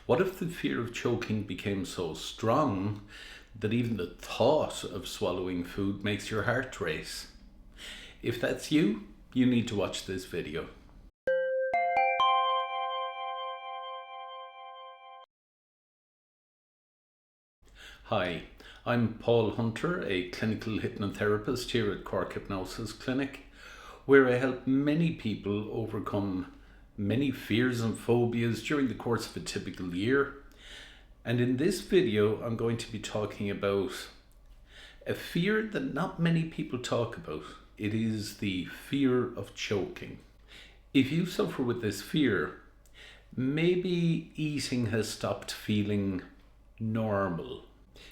What if the fear of choking became so strong that even the thought of swallowing food makes your heart race? If that's you, you need to watch this video. Hi, I'm Paul Hunter, a clinical hypnotherapist here at Cork Hypnosis Clinic, where I help many people overcome many fears and phobias during the course of a typical year. And in this video, I'm going to be talking about a fear that not many people talk about. It is the fear of choking. If you suffer with this fear, maybe eating has stopped feeling normal.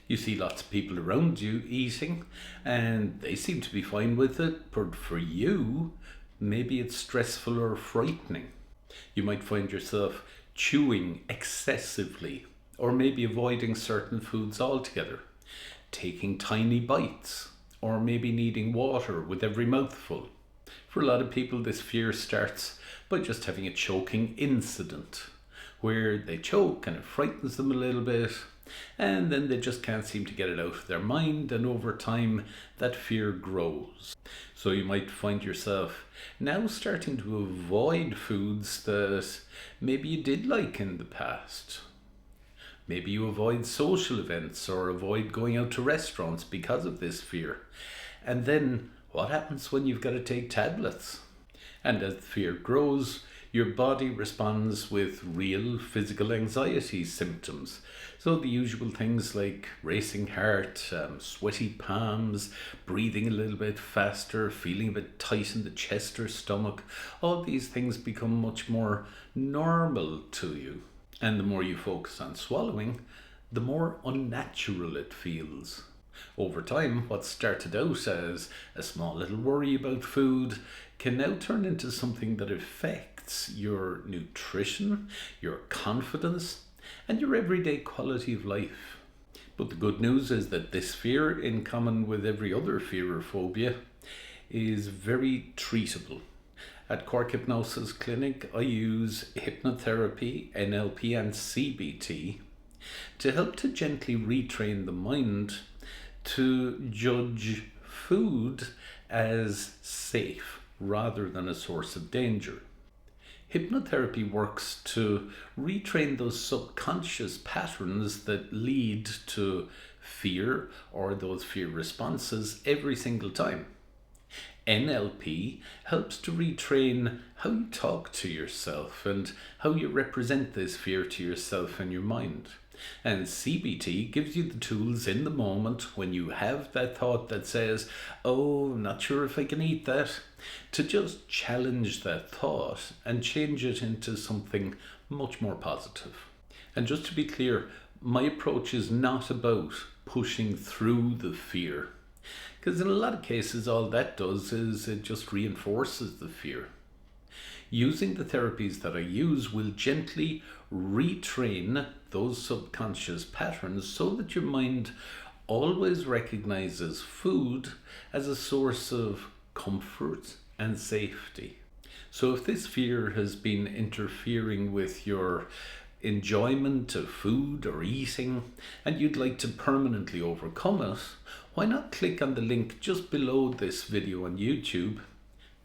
You see lots of people around you eating and they seem to be fine with it, but for you, maybe it's stressful or frightening. You might find yourself chewing excessively, or maybe avoiding certain foods altogether, taking tiny bites, or maybe needing water with every mouthful. For a lot of people, this fear starts by just having a choking incident, where they choke and it frightens them a little bit, and then they just can't seem to get it out of their mind, and over time that fear grows. So you might find yourself now starting to avoid foods that maybe you did like in the past. Maybe you avoid social events or avoid going out to restaurants because of this fear. And then what happens when you've got to take tablets? And as the fear grows, your body responds with real physical anxiety symptoms. So the usual things like racing heart, sweaty palms, breathing a little bit faster, feeling a bit tight in the chest or stomach, all these things become much more normal to you. And the more you focus on swallowing, the more unnatural it feels. Over time, what started out as a small little worry about food can now turn into something that affects your nutrition, your confidence, and your everyday quality of life. But the good news is that this fear, in common with every other fear or phobia, is very treatable. At Cork Hypnosis Clinic, I use hypnotherapy, NLP and CBT to help to gently retrain the mind to judge food as safe rather than a source of danger. Hypnotherapy works to retrain those subconscious patterns that lead to fear or those fear responses every single time. NLP helps to retrain how you talk to yourself and how you represent this fear to yourself and your mind. And CBT gives you the tools in the moment when you have that thought that says, oh, I'm not sure if I can eat that, to just challenge that thought and change it into something much more positive. And just to be clear, my approach is not about pushing through the fear, because in a lot of cases all that does is it just reinforces the fear. Using the therapies that I use will gently retrain those subconscious patterns so that your mind always recognizes food as a source of comfort and safety. So if this fear has been interfering with your enjoyment of food or eating, and you'd like to permanently overcome it, why not click on the link just below this video on YouTube,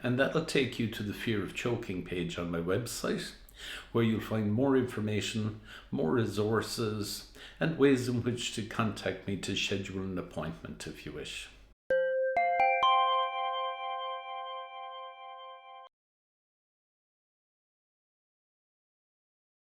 and that'll take you to the fear of choking page on my website, where you'll find more information, more resources, and ways in which to contact me to schedule an appointment if you wish.